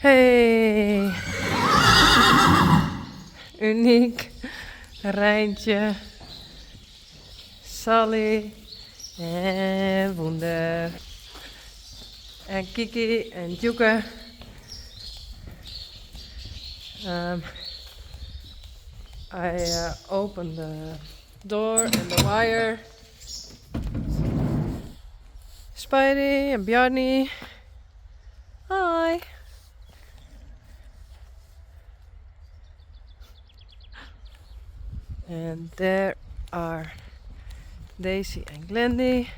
Hey, Uniek, Rijntje, Sally en Woender. En Kiki en Tjoeke. I opened the door and the wire. Spidey and Bjarni. Hi. And there are Daisy and Glendy.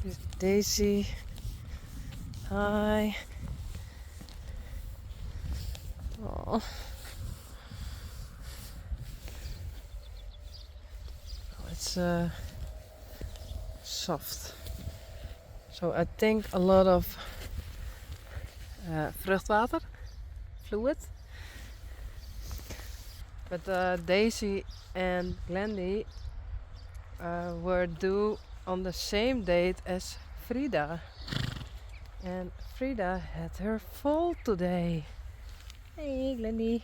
This is Daisy. Hi. Oh. It's soft. So I think a lot of vruchtwater, fluid. But Daisy and Glendy were due on the same date as Frida. And Frida had her fall today. Hey, Glendy.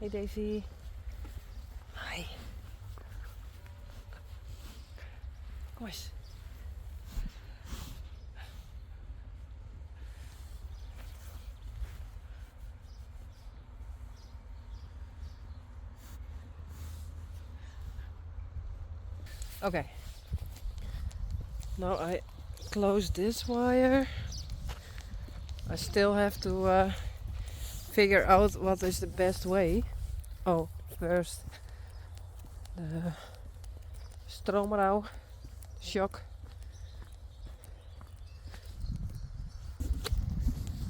Hey, Daisy. Hi. Kom eens. Okay. Now I close this wire. I still have to figure out what is the best way. Oh, first the stroomrouw shock.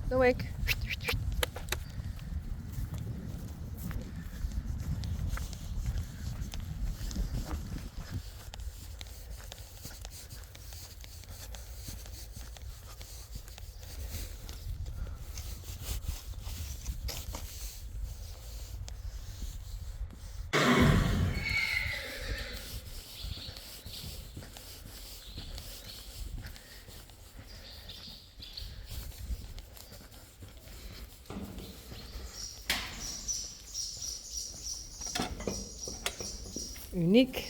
The wick. Uniek.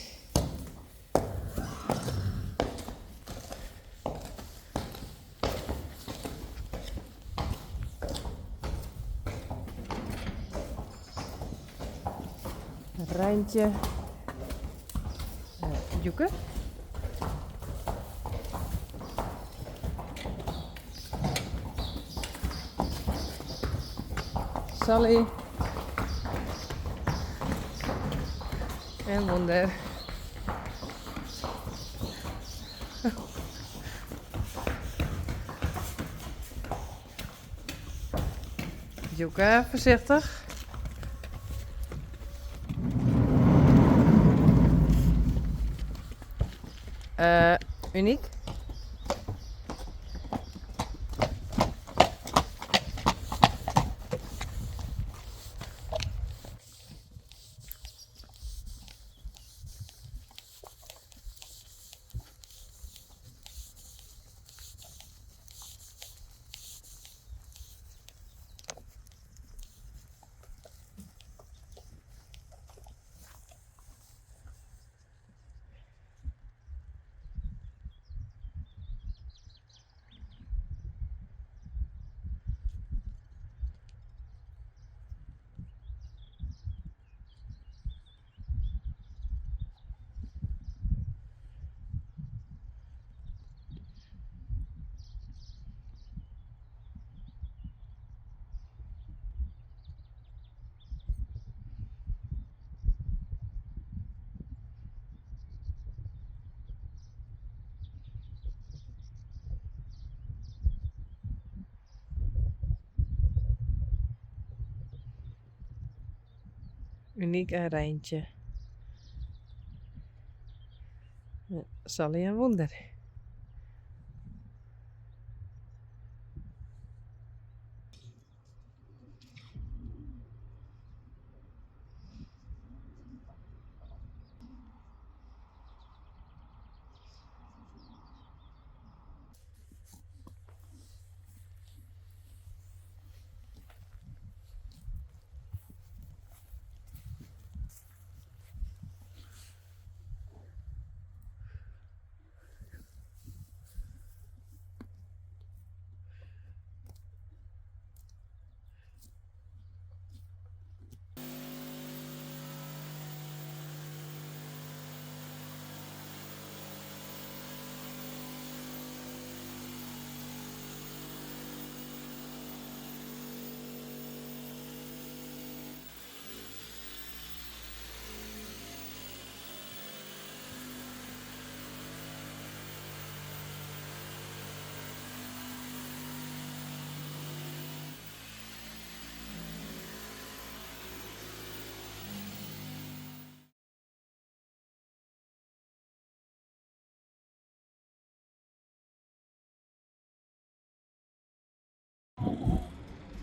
Rijntje. Joeke. Sally. En Wonder. Joeke, voorzichtig. Uniek. Uniek en Rijntje. Sally en Wonder.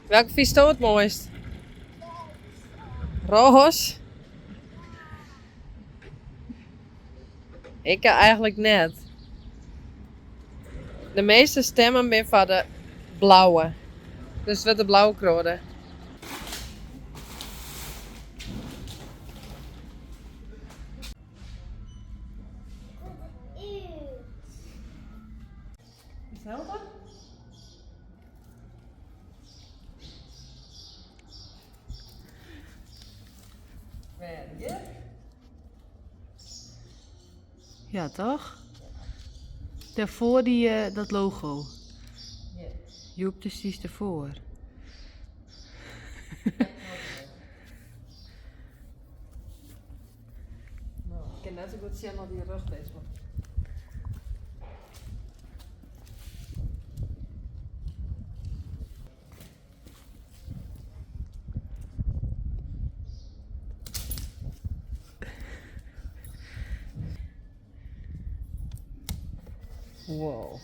Welke vies is het mooist? Roos? Ik eigenlijk net. De meeste stemmen ben van de blauwe. Dus wat de blauwe kronen. Is het helpen? Ja, toch? Daarvoor dat logo. Ja. Joep, precies daarvoor. Nou, ik kan net zo goed zien dat die rug is. Maar... Wow.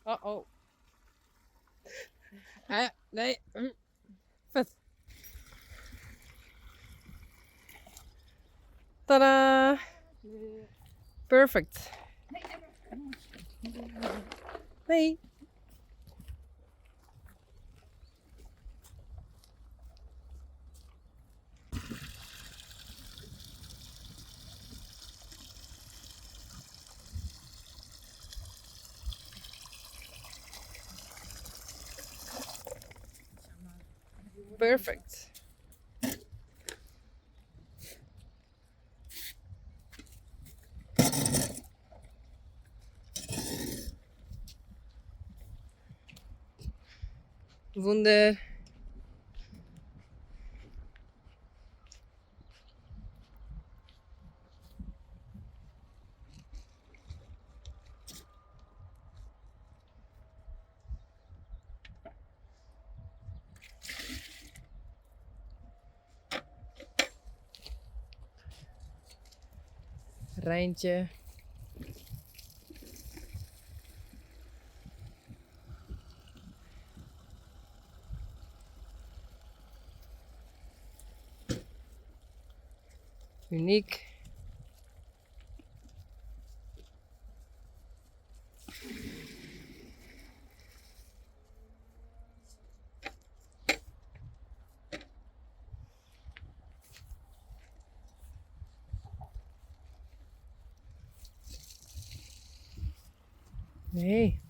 Oh. Nee. Vet. Tada! Perfect. Nee. Perfect. Wunder. Rijntje. Uniek. Nee.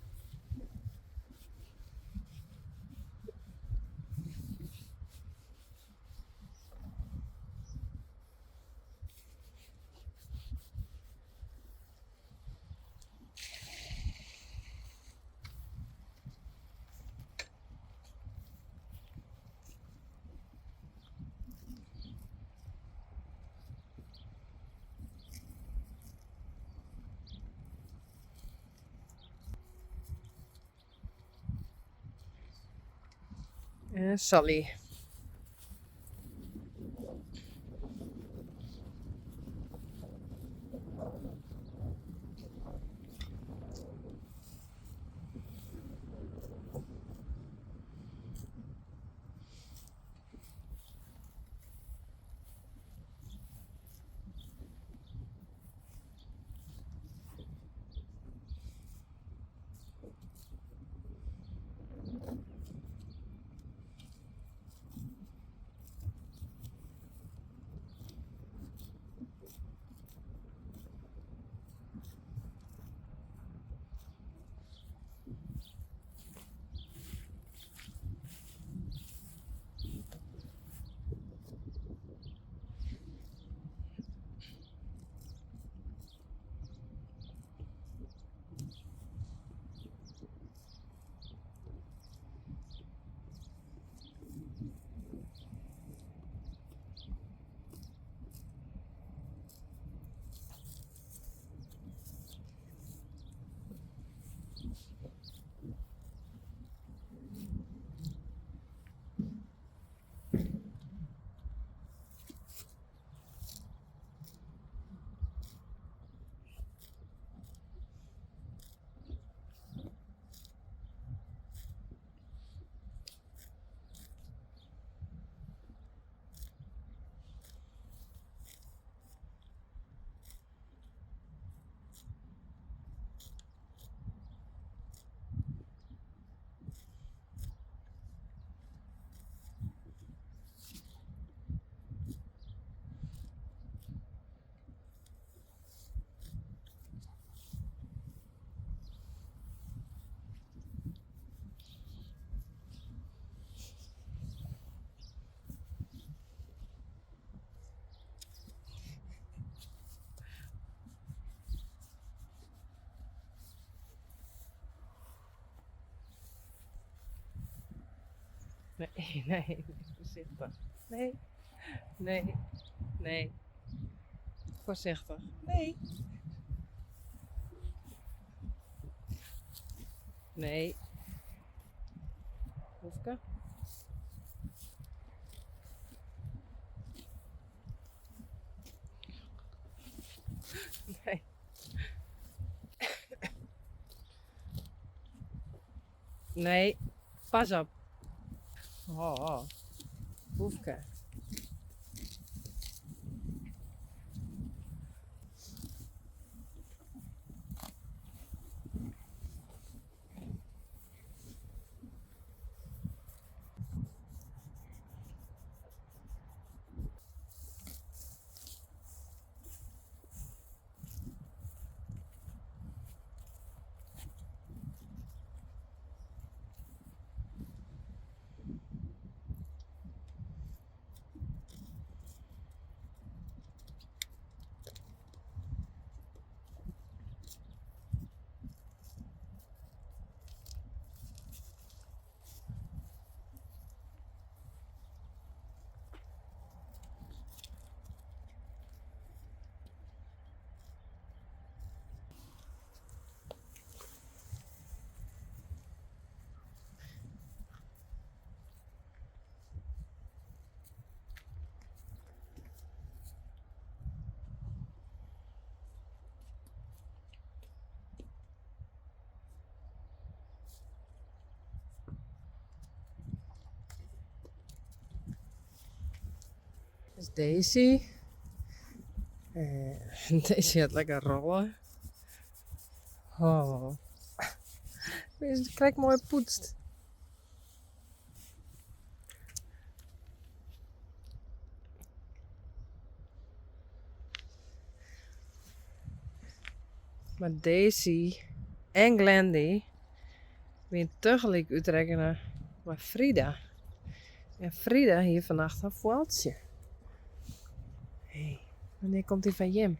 Sally. Nee, nee, voorzichtig. Nee, nee, nee. Voorzichtig. Nee. Nee. Hoefke. Nee. Nee. Pas op. Oh. Hoefke. Dat is Daisy. Daisy gaat lekker rollen. Oh. Kijk mooi poetst. Maar Daisy en Glendy weer tegelijk uitrekenen maar Frida. En Frida hier vannacht een voeltje. Hé, wanneer komt hij van Jim?